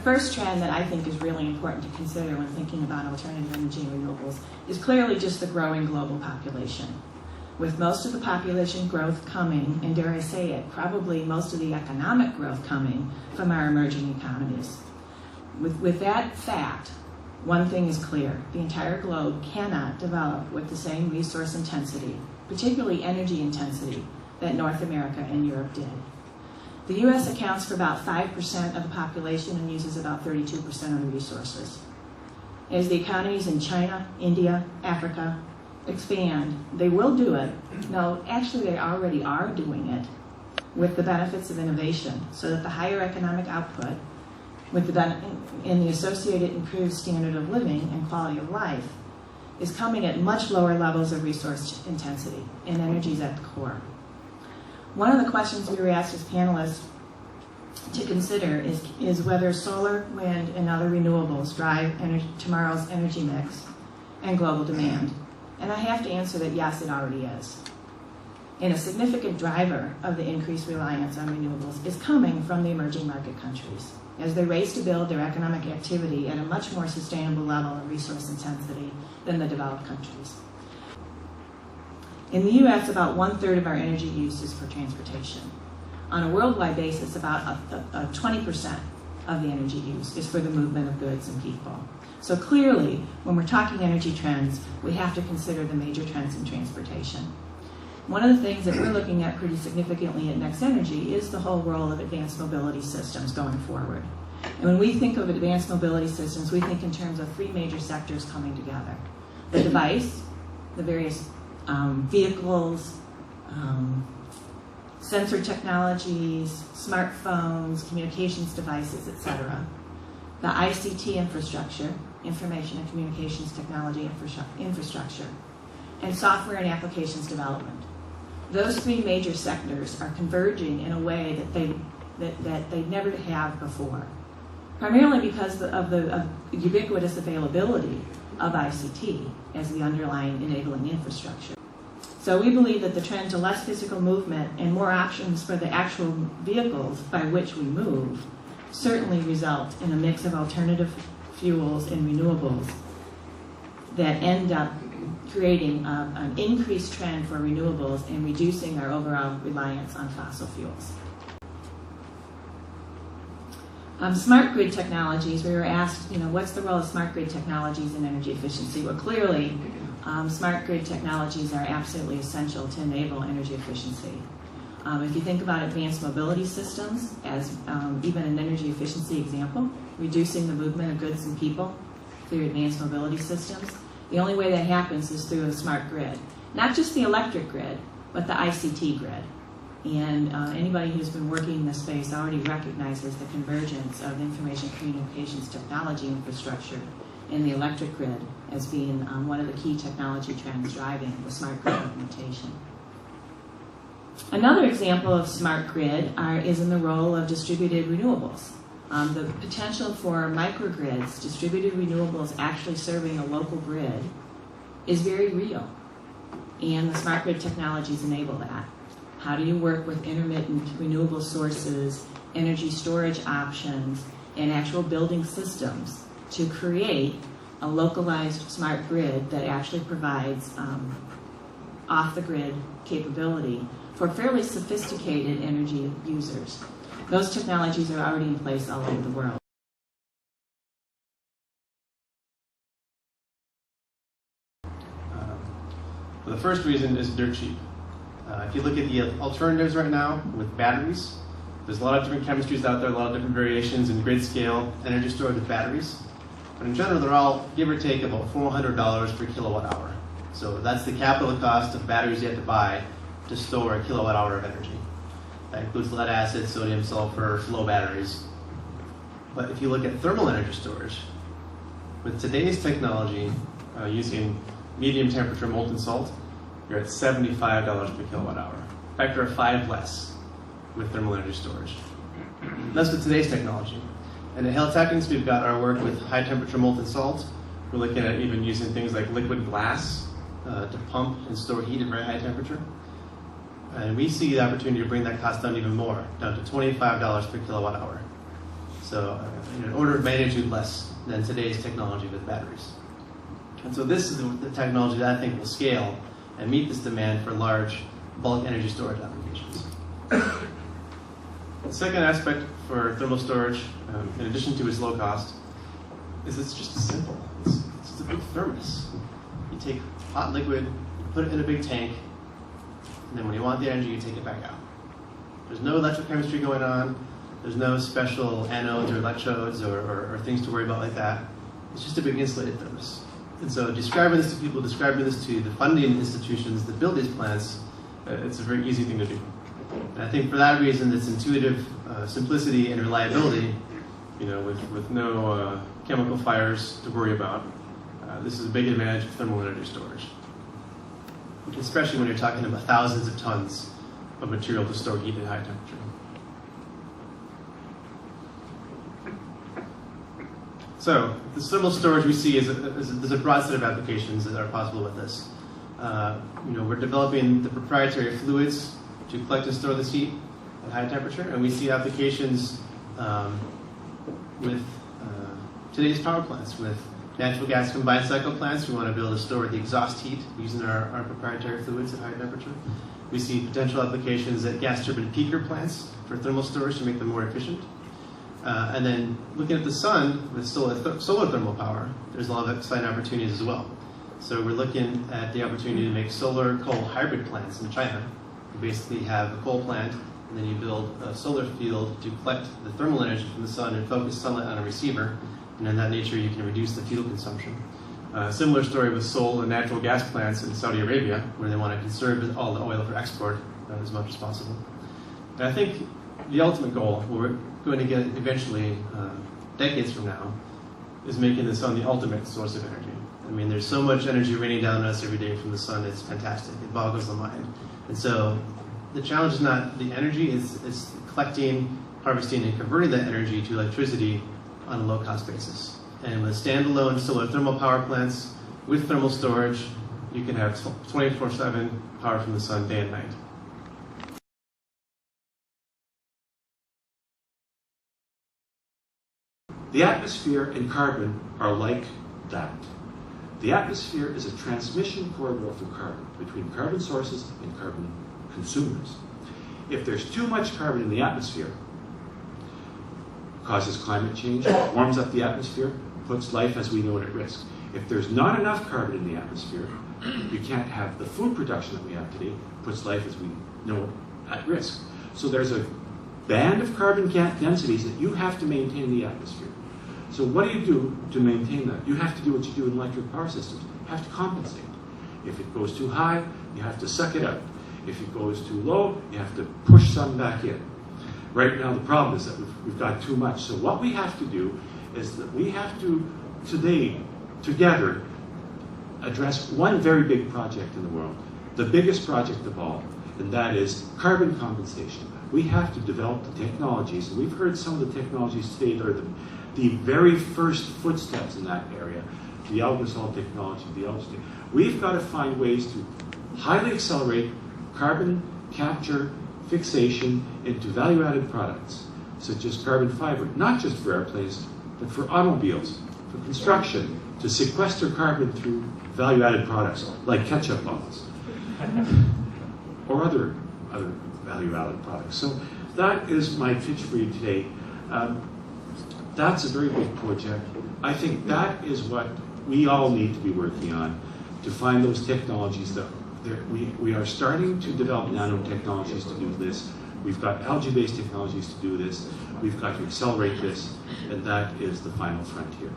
first trend that I think is really important to consider when thinking about alternative energy and renewables is clearly just the growing global population. With most of the population growth coming, and dare I say it, probably most of the economic growth coming from our emerging economies. With that fact, one thing is clear: the entire globe cannot develop with the same resource intensity, particularly energy intensity, that North America and Europe did. The U.S. accounts for about 5% of the population and uses about 32% of the resources. As the economies in China, India, Africa expand, they will do it. No, actually they already are doing it with the benefits of innovation, so that the higher economic output with and the associated improved standard of living and quality of life is coming at much lower levels of resource intensity, and energy is at the core. One of the questions we were asked as panelists to consider is whether solar, wind, and other renewables drive tomorrow's energy mix and global demand. And I have to answer that yes, it already is. And a significant driver of the increased reliance on renewables is coming from the emerging market countries, as they race to build their economic activity at a much more sustainable level of resource intensity than the developed countries. In the U.S., about 1/3 of our energy use is for transportation. On a worldwide basis, about 20% of the energy use is for the movement of goods and people. So clearly, when we're talking energy trends, we have to consider the major trends in transportation. One of the things that we're looking at pretty significantly at NextEnergy is the whole role of advanced mobility systems going forward. And when we think of advanced mobility systems, we think in terms of three major sectors coming together: the device, the various vehicles, sensor technologies, smartphones, communications devices, etc. The ICT infrastructure, information and communications technology infrastructure, and software and applications development. Those three major sectors are converging in a way that they never have before, primarily because of the ubiquitous availability of ICT as the underlying enabling infrastructure. So we believe that the trend to less physical movement and more options for the actual vehicles by which we move certainly result in a mix of alternative fuels and renewables that end up creating an increased trend for renewables and reducing our overall reliance on fossil fuels. Smart grid technologies, we were asked, what's the role of smart grid technologies in energy efficiency? Well, clearly, smart grid technologies are absolutely essential to enable energy efficiency. If you think about advanced mobility systems as even an energy efficiency example, reducing the movement of goods and people through advanced mobility systems, the only way that happens is through a smart grid. Not just the electric grid, but the ICT grid. And anybody who's been working in this space already recognizes the convergence of information communications technology infrastructure in the electric grid as being one of the key technology trends driving the smart grid implementation. Another example of smart grid is in the role of distributed renewables. The potential for microgrids, distributed renewables actually serving a local grid, is very real. And the smart grid technologies enable that. How do you work with intermittent renewable sources, energy storage options, and actual building systems to create a localized smart grid that actually provides off-the-grid capability for fairly sophisticated energy users? Those technologies are already in place all over the world. Well, the first reason is dirt cheap. If you look at the alternatives right now with batteries, there's a lot of different chemistries out there, a lot of different variations in grid scale energy storage with batteries. But in general, they're all, give or take, about $400 per kilowatt hour. So that's the capital cost of batteries you have to buy to store a kilowatt hour of energy. That includes lead acid, sodium, sulfur, flow batteries. But if you look at thermal energy storage, with today's technology using medium temperature molten salt, you're at $75 per kilowatt hour. Factor of 5 less with thermal energy storage. That's with today's technology. And at Halotechnics, we've got our work with high temperature molten salt. We're looking at even using things like liquid glass to pump and store heat at very high temperature. And we see the opportunity to bring that cost down even more, down to $25 per kilowatt hour. So an order of magnitude less than today's technology with batteries. And so this is the technology that I think will scale and meet this demand for large bulk energy storage applications. The second aspect for thermal storage, in addition to its low cost, is it's just simple. It's a big thermos. You take hot liquid, you put it in a big tank, and then when you want the energy, you take it back out. There's no electrochemistry going on. There's no special anodes or electrodes or things to worry about like that. It's just a big insulated thermos. And so describing this to people, describing this to the funding institutions that build these plants, it's a very easy thing to do. And I think for that reason, its intuitive simplicity and reliability, with no chemical fires to worry about, this is a big advantage of thermal energy storage. Especially when you're talking about thousands of tons of material to store heat at high temperature. So the thermal storage we see there's a broad set of applications that are possible with this. We're developing the proprietary fluids to collect and store this heat at high temperature, and we see applications with today's power plants, with natural gas combined cycle plants. We want to be able to store the exhaust heat using our proprietary fluids at high temperature. We see potential applications at gas turbine peaker plants for thermal storage to make them more efficient. And then looking at the sun with solar thermal power, there's a lot of exciting opportunities as well. So we're looking at the opportunity to make solar coal hybrid plants in China. You basically have a coal plant, and then you build a solar field to collect the thermal energy from the sun and focus sunlight on a receiver. And in that nature, you can reduce the fuel consumption. Similar story with coal and natural gas plants in Saudi Arabia, where they want to conserve all the oil for export as much as possible. And I think the ultimate goal, where we're going to get eventually, decades from now, is making the sun the ultimate source of energy. I mean, there's so much energy raining down on us every day from the sun, it's fantastic. It boggles the mind. And so the challenge is not the energy, it's collecting, harvesting, and converting that energy to electricity on a low-cost basis. And with standalone solar thermal power plants with thermal storage, you can have 24/7 power from the sun day and night. The atmosphere and carbon are like that. The atmosphere is a transmission corridor for carbon between carbon sources and carbon consumers. If there's too much carbon in the atmosphere, it causes climate change, warms up the atmosphere, puts life as we know it at risk. If there's not enough carbon in the atmosphere, you can't have the food production that we have today, puts life as we know it at risk. So there's a band of carbon densities that you have to maintain in the atmosphere. So what do you do to maintain that? You have to do what you do in electric power systems. You have to compensate. If it goes too high, you have to suck it out. If it goes too low, you have to push some back in. Right now the problem is that we've got too much. So what we have to do is that we have to, today, together, address one very big project in the world, the biggest project of all, and that is carbon compensation. We have to develop the technologies, and we've heard some of the technologies today that are the very first footsteps in that area, the algasol technology, the algae. We've got to find ways to highly accelerate carbon capture, fixation into value-added products, such as carbon fiber, not just for airplanes, but for automobiles, for construction, to sequester carbon through value-added products, like ketchup bottles, or other value-added products. So that is my pitch for you today. That's a very big project. I think that is what we all need to be working on, to find those technologies that we are starting to develop nanotechnologies to do this. We've got algae-based technologies to do this. We've got to accelerate this, and that is the final frontier.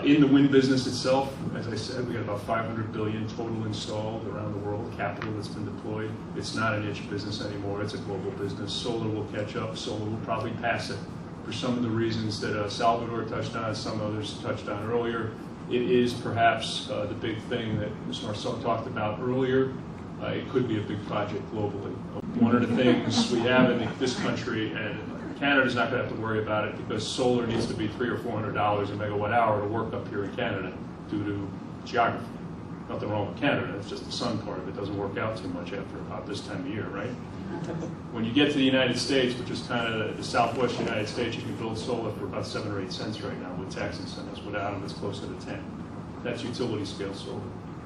In the wind business itself, as I said, we got about 500 billion total installed around the world, capital that's been deployed. It's not a niche business anymore, it's a global business. Solar will catch up, solar will probably pass it. For some of the reasons that Salvador touched on, some others touched on earlier, it is perhaps the big thing that Mr. Marceau talked about earlier. It could be a big project globally. One of the things we have in this country, and Canada's not going to have to worry about it because solar needs to be $300 or $400 a megawatt hour to work up here in Canada due to geography. Nothing wrong with Canada, it's just the sun part of it doesn't work out too much after about this time of year, right? When you get to the United States, which is kind of the southwest United States, you can build solar for about 7 or 8 cents right now with tax incentives. Without them, it's closer to 10. That's utility scale solar.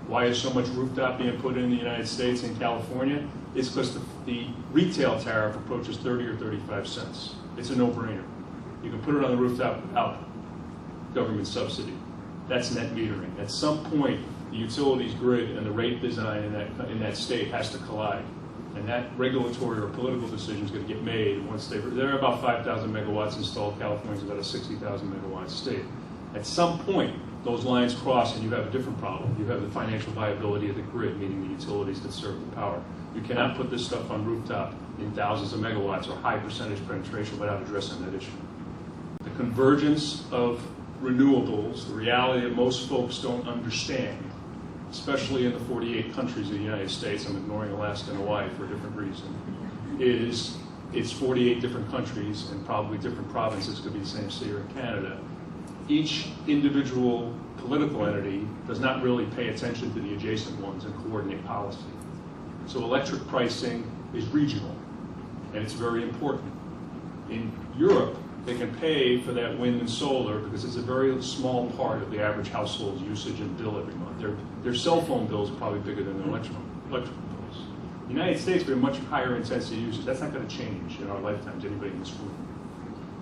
Why is so much rooftop being put in the United States and California? It's because the retail tariff approaches 30 or 35 cents. It's a no-brainer. You can put it on the rooftop without government subsidy. That's net metering. At some point, the utilities grid and the rate design in that state has to collide. And that regulatory or political decision is going to get made once there are about 5,000 megawatts installed. California's about a 60,000 megawatt state. At some point, those lines cross and you have a different problem. You have the financial viability of the grid, meaning the utilities that serve the power. You cannot put this stuff on rooftop in thousands of megawatts or high percentage penetration without addressing that issue. The convergence of renewables, the reality that most folks don't understand, especially in the 48 countries of the United States, I'm ignoring Alaska and Hawaii for a different reason, is it's 48 different countries and probably different provinces, could be the same city or in Canada. Each individual political entity does not really pay attention to the adjacent ones and coordinate policy. So electric pricing is regional, and it's very important. In Europe, they can pay for that wind and solar because it's a very small part of the average household's usage and bill every month. Their cell phone bills are probably bigger than their electrical bills. In the United States, we have much higher intensity usage. That's not going to change in our lifetimes, anybody in this room.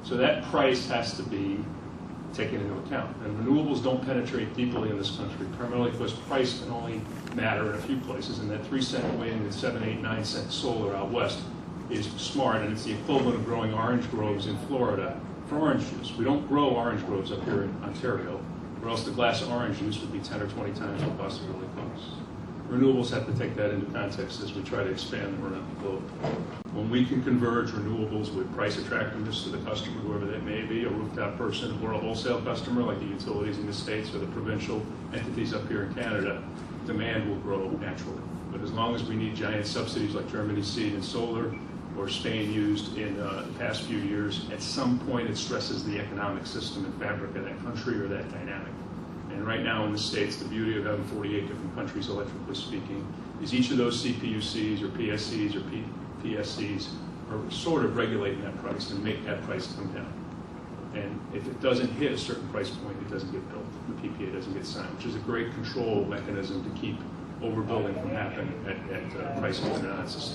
So that price has to be taken into account. And renewables don't penetrate deeply in this country, primarily because price can only matter in a few places, and that 3-cent wind and 7, 8, 9 cent solar out west is smart, and it's the equivalent of growing orange groves in Florida for orange juice. We don't grow orange groves up here in Ontario, or else the glass of orange juice would be 10 or 20 times the cost it really costs. Renewables have to take that into context as we try to expand them around the globe. When we can converge renewables with price attractiveness to the customer, whoever that may be, a rooftop person or a wholesale customer like the utilities in the States or the provincial entities up here in Canada, demand will grow naturally. But as long as we need giant subsidies like Germany's seed and solar, or Spain used in the past few years, at some point it stresses the economic system and fabric of that country or that dynamic. And right now in the States, the beauty of having 48 different countries, electrically speaking, is each of those CPUCs or PSCs or PSCs are sort of regulating that price and make that price come down. And if it doesn't hit a certain price point, it doesn't get built. The PPA doesn't get signed, which is a great control mechanism to keep overbuilding from happening at prices that are not sustainable.